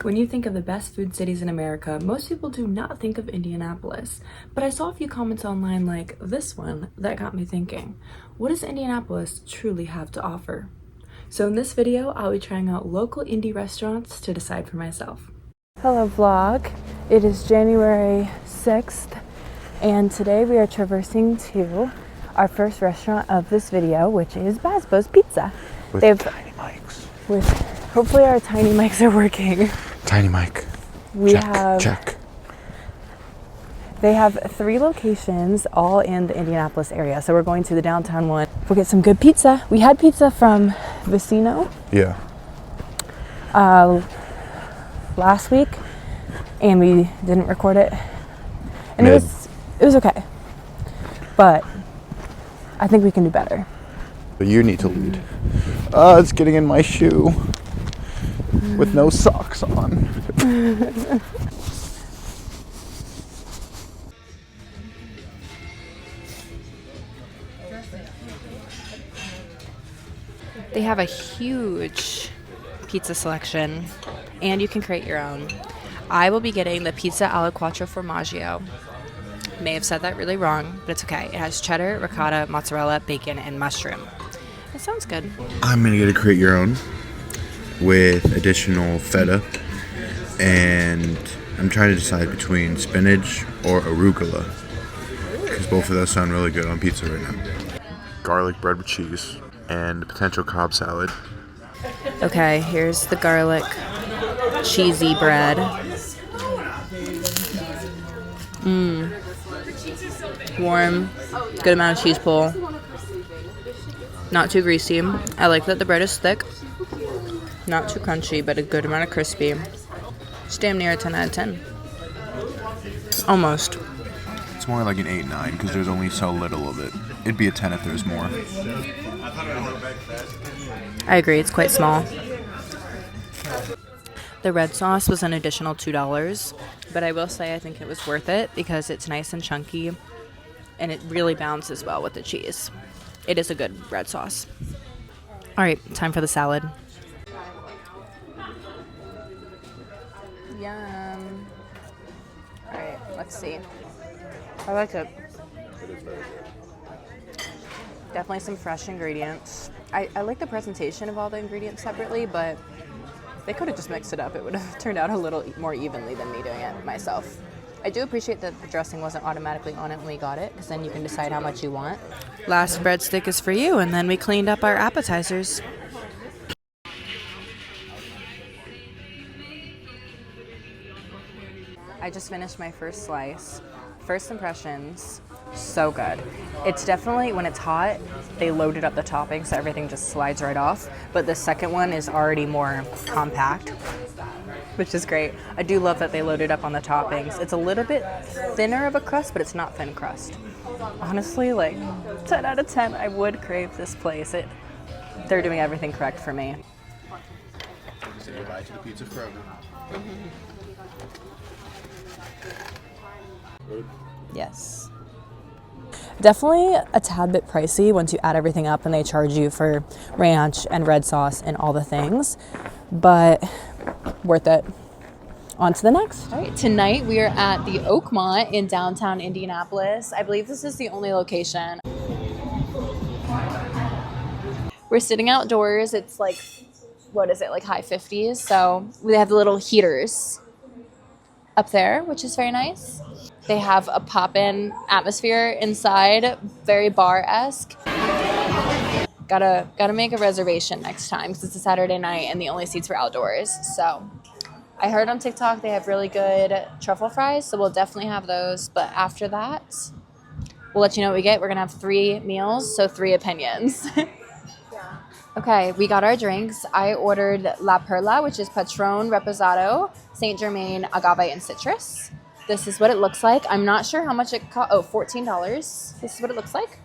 When you think of the best food cities in America, most people do not think of Indianapolis. But I saw a few comments online like this one that got me thinking, what does Indianapolis truly have to offer? So in this video, I'll be trying out local indie restaurants to decide for myself. Hello vlog, it is January 6th and today we are traversing to our first restaurant of this video, which is Basbo's Pizza. They have tiny mics. Hopefully our tiny mics are working. Tiny mic. Check. They have 3 locations all in the Indianapolis area. So we're going to the downtown one. We'll get some good pizza. We had pizza from Vicino. Yeah. Last week and we didn't record it. And it was okay. But I think we can do better. But you need to lead. It's getting in my shoe with no socks on. They have a huge pizza selection and you can create your own. I will be getting the pizza alla quattro formaggio. May have said that really wrong, but it's okay. It has cheddar, ricotta, mozzarella, bacon, and mushroom. It sounds good. I'm gonna get a create your own with additional feta, and I'm trying to decide between spinach or arugula because both of those sound really good on pizza right now. Garlic bread with cheese and potential Cobb salad. Okay, here's the garlic cheesy bread. Warm, good amount of cheese pull. Not too greasy. I like that the bread is thick. Not too crunchy, but a good amount of crispy. It's damn near a 10 out of 10. Almost. It's more like an 8-9 because there's only so little of it. It'd be a 10 if there's more. I agree, it's quite small. The red sauce was an additional $2, but I will say I think it was worth it because it's nice and chunky and it really balances well with the cheese. It is a good red sauce. All right, time for the salad. Yum. All right, let's see. I like it. Definitely some fresh ingredients. I like the presentation of all the ingredients separately, but they could have just mixed it up. It would have turned out a little more evenly than me doing it myself. I do appreciate that the dressing wasn't automatically on it when we got it, because then you can decide how much you want. Last breadstick is for you, and then we cleaned up our appetizers. I just finished my first slice. First impressions, so good. It's definitely, when it's hot, they loaded up the toppings so everything just slides right off. But the second one is already more compact, which is great. I do love that they loaded up on the toppings. It's a little bit thinner of a crust, but it's not thin crust. Honestly, like 10 out of 10, I would crave this place. They're doing everything correct for me. Say goodbye to the pizza forever. Yes. Definitely a tad bit pricey once you add everything up and they charge you for ranch and red sauce and all the things, but worth it. On to the next. All right, tonight we are at the Oakmont in downtown Indianapolis. I believe this is the only location. We're sitting outdoors. It's like, what is it, like high 50s? So we have the little heaters up there, which is very nice. They have a pop-in atmosphere inside, very bar-esque. Gotta make a reservation next time because it's a Saturday night and the only seats were outdoors. So I heard on TikTok they have really good truffle fries, so we'll definitely have those. But after that, we'll let you know what we get. We're gonna have 3 meals, so 3 opinions. Okay, we got our drinks. I ordered La Perla, which is Patron, Reposado, Saint Germain, Agave, and Citrus. This is what it looks like. I'm not sure how much it cost. Oh, $14. This is what it looks like.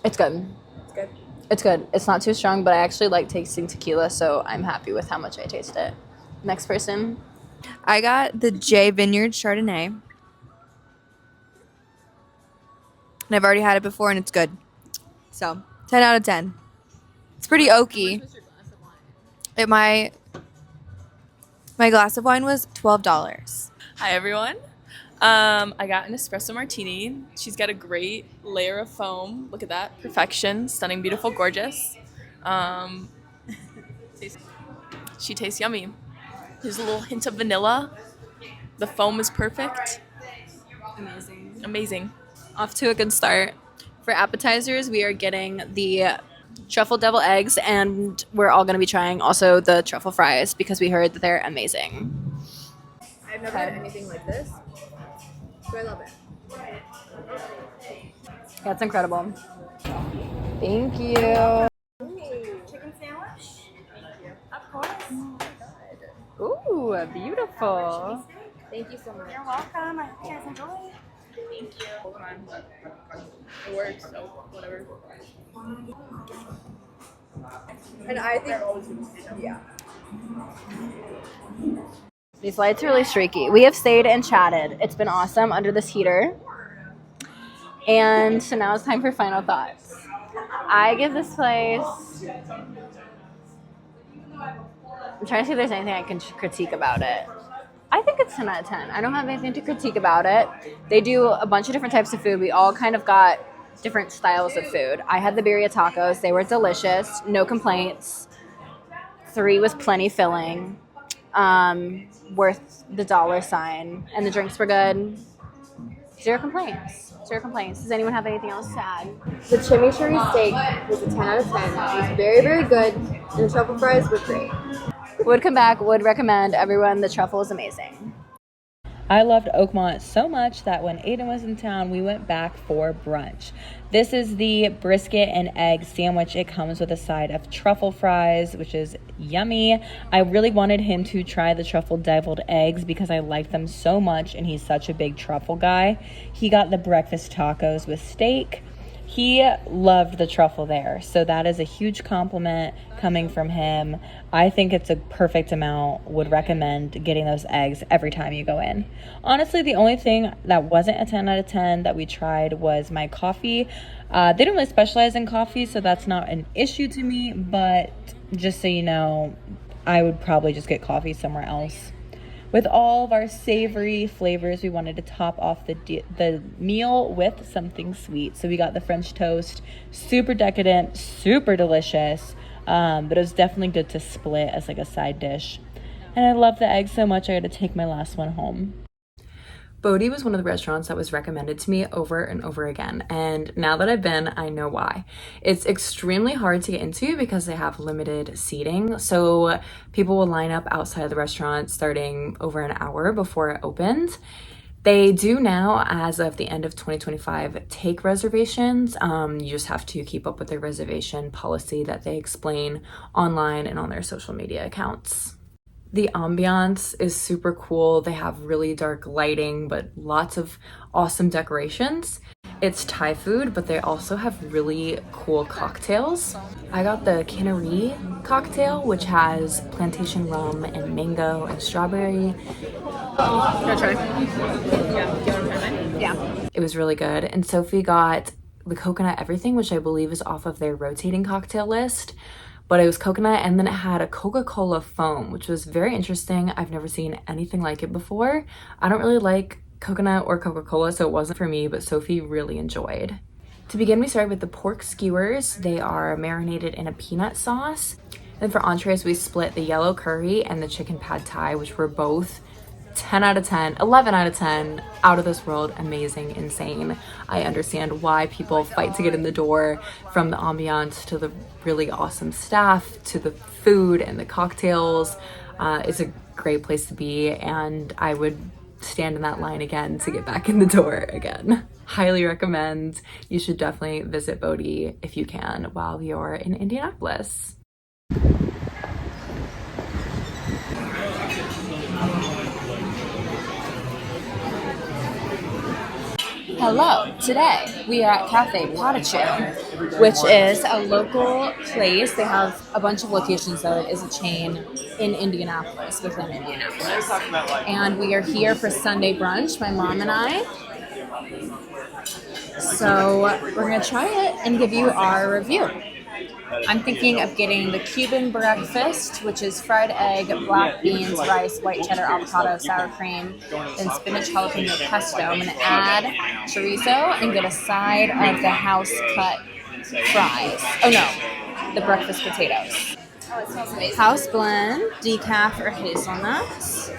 It's good. It's good. It's good. It's not too strong, but I actually like tasting tequila, so I'm happy with how much I taste it. Next person. I got the J Vineyard Chardonnay. And I've already had it before, and it's good. So, 10 out of 10. It's pretty oaky. My glass of wine was $12. Hi everyone. I got an espresso martini. She's got a great layer of foam. Look at that. Perfection. Stunning, beautiful, gorgeous. Um, she tastes yummy. There's a little hint of vanilla. The foam is perfect. Amazing. Amazing. Off to a good start. For appetizers, we are getting the truffle devil eggs, and we're all going to be trying also the truffle fries because we heard that they're amazing. I've never had anything like this, but I love it. That's incredible. Thank you. Chicken sandwich? Of course. Ooh, beautiful. Thank you so much. You're welcome. I hope you guys enjoy. Thank you. Hold on. It works, so whatever. And I think, yeah. These lights are really streaky. We have stayed and chatted. It's been awesome under this heater. And so now it's time for final thoughts. I give this place... I'm trying to see if there's anything I can critique about it. I think it's 10 out of 10. I don't have anything to critique about it. They do a bunch of different types of food. We all kind of got different styles of food. I had the birria tacos. They were delicious. No complaints. 3 was plenty filling. Worth the $sign. And the drinks were good. 0 complaints. 0 complaints. Does anyone have anything else to add? The chimichurri steak was a 10 out of 10. It was very, very good. And the truffle fries were great. Would come back, would recommend everyone. The truffle is amazing. I loved Oakmont so much that when Aiden was in town, we went back for brunch. This is the brisket and egg sandwich. It comes with a side of truffle fries, which is yummy. I really wanted him to try the truffle deviled eggs because I like them so much, and he's such a big truffle guy. He got the breakfast tacos with steak. He loved the truffle there, so that is a huge compliment coming from him. I think it's a perfect amount. Would recommend getting those eggs every time you go in. Honestly, the only thing that wasn't a 10 out of 10 that we tried was my coffee. They don't really specialize in coffee, so that's not an issue to me, but just so you know, I would probably just get coffee somewhere else. With all of our savory flavors, we wanted to top off the meal with something sweet. So we got the French toast, super decadent, super delicious, but it was definitely good to split as like a side dish. And I love the eggs so much, I had to take my last one home. Bodhi was one of the restaurants that was recommended to me over and over again, and now that I've been, I know why. It's extremely hard to get into because they have limited seating, so people will line up outside of the restaurant starting over an hour before it opens. They do now, as of the end of 2025, take reservations. You just have to keep up with their reservation policy that they explain online and on their social media accounts. The ambiance is super cool. They have really dark lighting, but lots of awesome decorations. It's Thai food, but they also have really cool cocktails. I got the Canary cocktail, which has plantation rum and mango and strawberry. You wanna try? Yeah. Do you wanna try mine? Yeah. It was really good. And Sophie got the coconut everything, which I believe is off of their rotating cocktail list. But it was coconut, and then it had a Coca-Cola foam, which was very interesting. I've never seen anything like it before. I don't really like coconut or Coca-Cola, so it wasn't for me, but Sophie really enjoyed. To begin, we started with the pork skewers. They are marinated in a peanut sauce. Then for entrees, we split the yellow curry and the chicken pad thai, which were both 10 out of 10, 11 out of 10, out of this world, amazing, insane. I understand why people fight to get in the door, from the ambiance to the really awesome staff to the food and the cocktails. It's a great place to be, and I would stand in that line again to get back in the door again. Highly recommend. You should definitely visit Bodhi if you can while you're in Indianapolis. Hello, today we are at Cafe Potache, which is a local place. They have a bunch of locations, though. It is a chain in Indianapolis, within Indianapolis. And we are here for Sunday brunch, my mom and I. So we're going to try it and give you our review. I'm thinking of getting the Cuban breakfast, which is fried egg, black beans, rice, white cheddar, avocado, sour cream, then spinach jalapeno pesto. I'm gonna add chorizo and get a side of the house cut fries. Oh no, the breakfast potatoes. House blend, decaf or hazelnuts.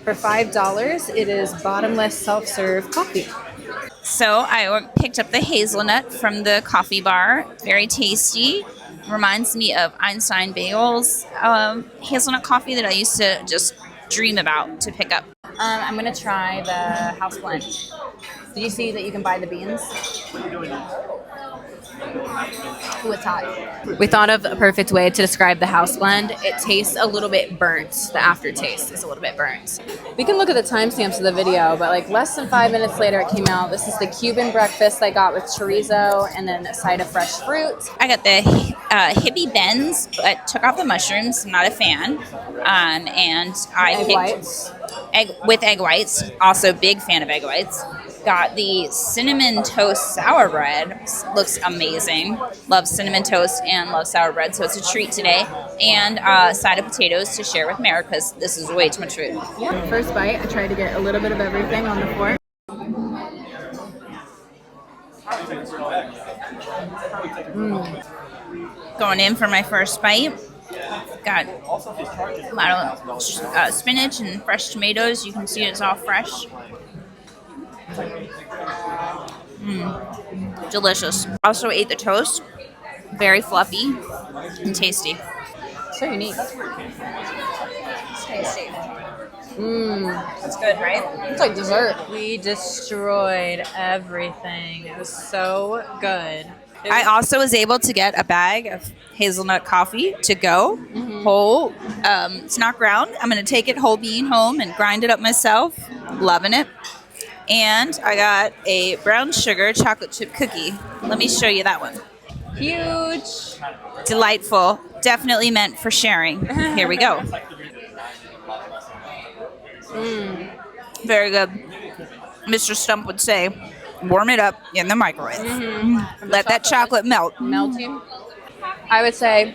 For $5, it is bottomless self-serve coffee. So I picked up the hazelnut from the coffee bar. Very tasty. Reminds me of Einstein Bagels hazelnut coffee that I used to just dream about to pick up. I'm gonna try the house blend. Did you see that you can buy the beans? Ooh, it's hot. We thought of a perfect way to describe the house blend. It tastes a little bit burnt. The aftertaste is a little bit burnt. We can look at the timestamps of the video, but like less than 5 minutes later it came out. This is the Cuban breakfast I got with chorizo and then a side of fresh fruit. I got the hippie bens, but took off the mushrooms. I'm not a fan. And I Egg picked whites. egg whites. Also, big fan of egg whites. Got the cinnamon toast sour bread. Looks amazing. Love cinnamon toast and love sour bread, so it's a treat today. And a side of potatoes to share with Mara because this is way too much food. Yeah. First bite, I tried to get a little bit of everything on the fork. Going in for my first bite. Got a lot of spinach and fresh tomatoes. You can see it's all fresh. Delicious. Also ate the toast. Very fluffy and tasty. So unique. It's tasty. That's good, right? It's like dessert. We destroyed everything. It was so good. I also was able to get a bag of hazelnut coffee to go. Whole. It's not ground. I'm going to take it whole bean home and grind it up myself. Loving it. And I got a brown sugar chocolate chip cookie. Let me show you that one. Huge. Delightful. Definitely meant for sharing. Here we go. Very good. Mr. Stump would say, warm it up in the microwave. Let that chocolate melt. Melting. I would say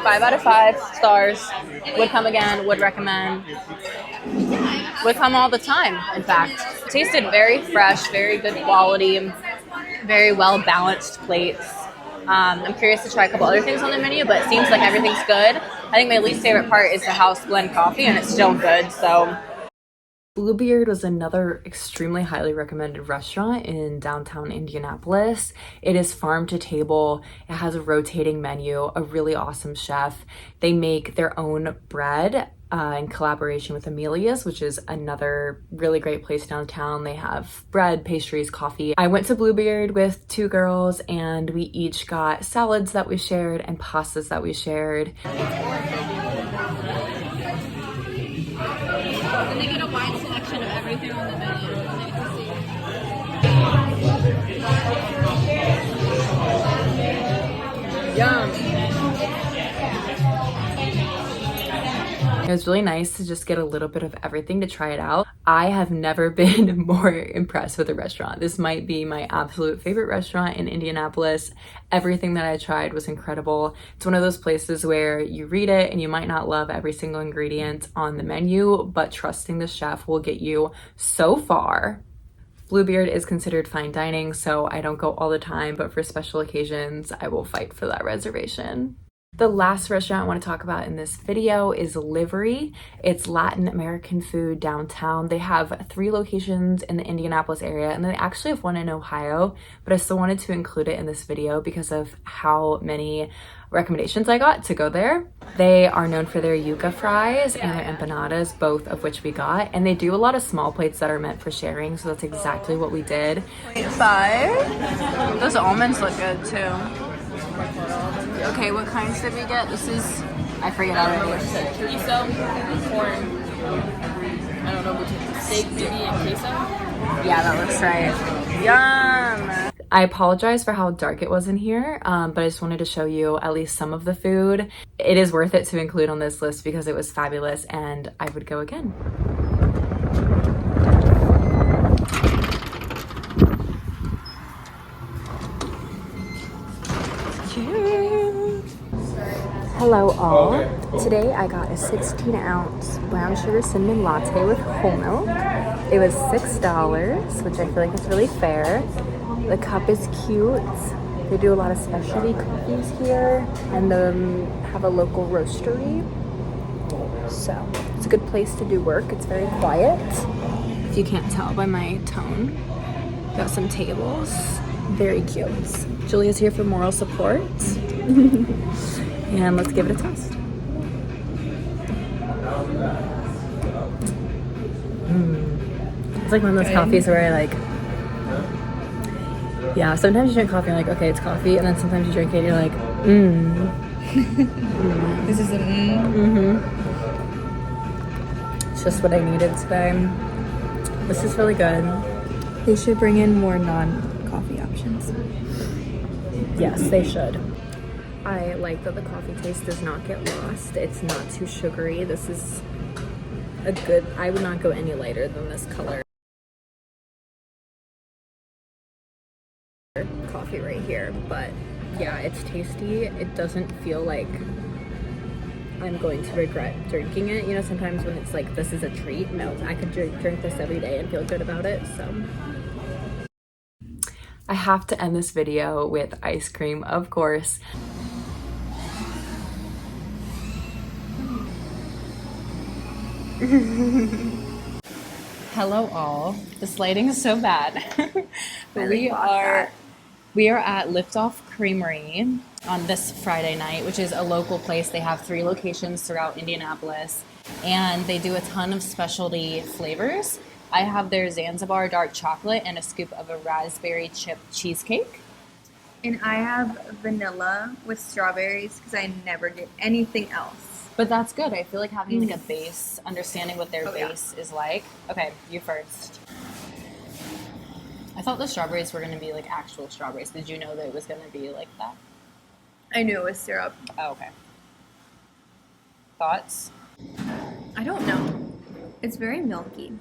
5 out of 5 stars. Would come again. Would recommend. Would come all the time, in fact. Tasted very fresh, very good quality, very well balanced plates. I'm curious to try a couple other things on the menu, but it seems like everything's good. I think my least favorite part is the house blend coffee, and it's still good, so. Bluebeard was another extremely highly recommended restaurant in downtown Indianapolis. It is farm to table. It has a rotating menu, a really awesome chef. They make their own bread in collaboration with Amelia's, which is another really great place downtown. They have bread, pastries, coffee. I went to Bluebeard with 2 girls and we each got salads that we shared and pastas that we shared. And they get a wide selection of everything on the menu. Yum. It was really nice to just get a little bit of everything to try it out. I have never been more impressed with a restaurant. This might be my absolute favorite restaurant in Indianapolis. Everything that I tried was incredible. It's one of those places where you read it and you might not love every single ingredient on the menu, but trusting the chef will get you so far. Bluebeard is considered fine dining, so I don't go all the time, but for special occasions, I will fight for that reservation. The last restaurant I want to talk about in this video is Livery. It's Latin American food downtown. They have 3 locations in the Indianapolis area, and they actually have one in Ohio, but I still wanted to include it in this video because of how many recommendations I got to go there. They are known for their yuca fries and their empanadas, both of which we got, and they do a lot of small plates that are meant for sharing, so that's exactly what we did. 5. Those almonds look good too. Okay, what kinds did we get? This is, I forget already. Chorizo, corn, I don't know, between steak, maybe, and queso. Yeah, that looks right. Yum! I apologize for how dark it was in here, but I just wanted to show you at least some of the food. It is worth it to include on this list because it was fabulous and I would go again. Cheers! Hello all. Today I got a 16-ounce brown sugar cinnamon latte with whole milk. It was $6, which I feel like is really fair. The cup is cute. They do a lot of specialty coffees here and have a local roastery. So it's a good place to do work. It's very quiet. If you can't tell by my tone. Got some tables. Very cute. Julia's here for moral support. And let's give it a test. It's like one of those coffees where I like, yeah, sometimes you drink coffee and you're like, okay, it's coffee. And then sometimes you drink it and you're like, This is a It's just what I needed today. This is really good. They should bring in more non-coffee options. Yes, they should. I like that the coffee taste does not get lost. It's not too sugary. This is a good, I would not go any lighter than this color coffee right here. But yeah, it's tasty. It doesn't feel like I'm going to regret drinking it. You know, sometimes when it's like, this is a treat, no, I could drink this every day and feel good about it, so. I have to end this video with ice cream, of course. Hello all. This lighting is so bad. But we are at Liftoff Creamery on this Friday night, which is a local place. They have 3 locations throughout Indianapolis, and they do a ton of specialty flavors. I have their Zanzibar dark chocolate and a scoop of a raspberry chip cheesecake. And I have vanilla with strawberries because I never get anything else. But that's good. I feel like having like a base, understanding what their base is like. Okay, you first. I thought the strawberries were going to be like actual strawberries. Did you know that it was going to be like that? I knew it was syrup. Oh, okay. Thoughts? I don't know. It's very milky.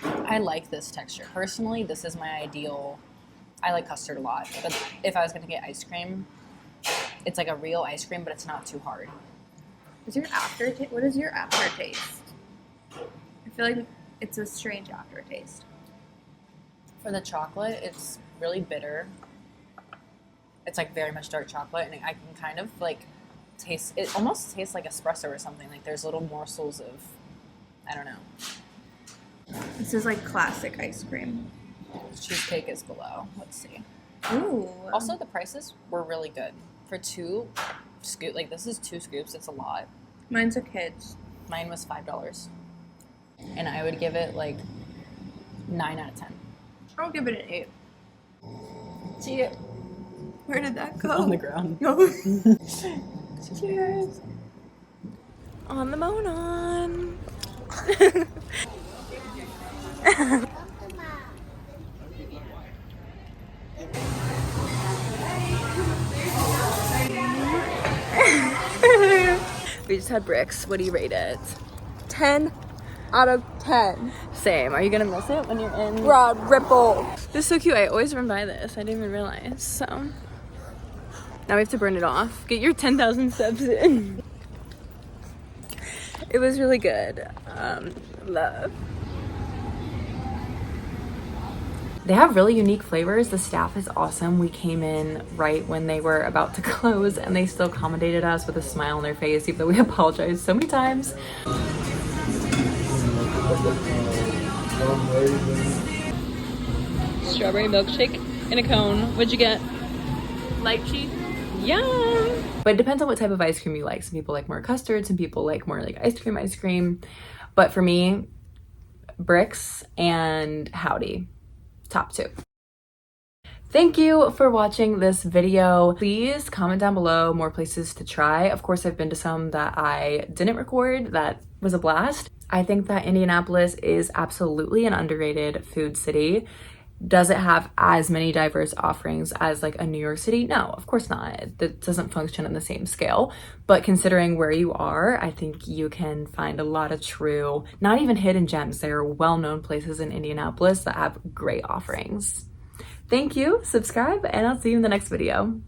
I like this texture. Personally, this is my ideal. I like custard a lot. But if I was going to get ice cream, it's like a real ice cream, but it's not too hard. What is your aftertaste? I feel like it's a strange aftertaste. For the chocolate, it's really bitter. It's like very much dark chocolate, and I can kind of like taste it. Almost tastes like espresso or something. Like there's little morsels of, I don't know. This is like classic ice cream. Cheesecake is below. Let's see. Ooh. Also, the prices were really good for 2 scoop. Like this is 2 scoops. It's a lot. Mine's a kid's. Mine was $5, and I would give it like 9 out of 10. I'll give it an 8. See it Where did that go? on the ground. No. Cheers. On the Monon. We just had bricks. What do you rate it? 10 out of 10. Same. Are you gonna miss it when you're in? Rod Ripple. This is so cute. I always run by this. I didn't even realize. So now we have to burn it off. Get your 10,000 steps in. It was really good. Love. They have really unique flavors. The staff is awesome. We came in right when they were about to close, and they still accommodated us with a smile on their face, even though we apologized so many times. Strawberry milkshake in a cone. What'd you get? Lychee. Yum! But it depends on what type of ice cream you like. Some people like more custard, some people like more like ice cream. But for me, Bricks and Howdy, top 2. Thank you for watching this video. Please comment down below more places to try. Of course, I've been to some that I didn't record. That was a blast. I think that Indianapolis is absolutely an underrated food city. Does it have as many diverse offerings as like a New York City? No, of course not. That doesn't function on the same scale. But considering where you are, I think you can find a lot of true, not even hidden gems. There are well-known places in Indianapolis that have great offerings. Thank you, subscribe, and I'll see you in the next video.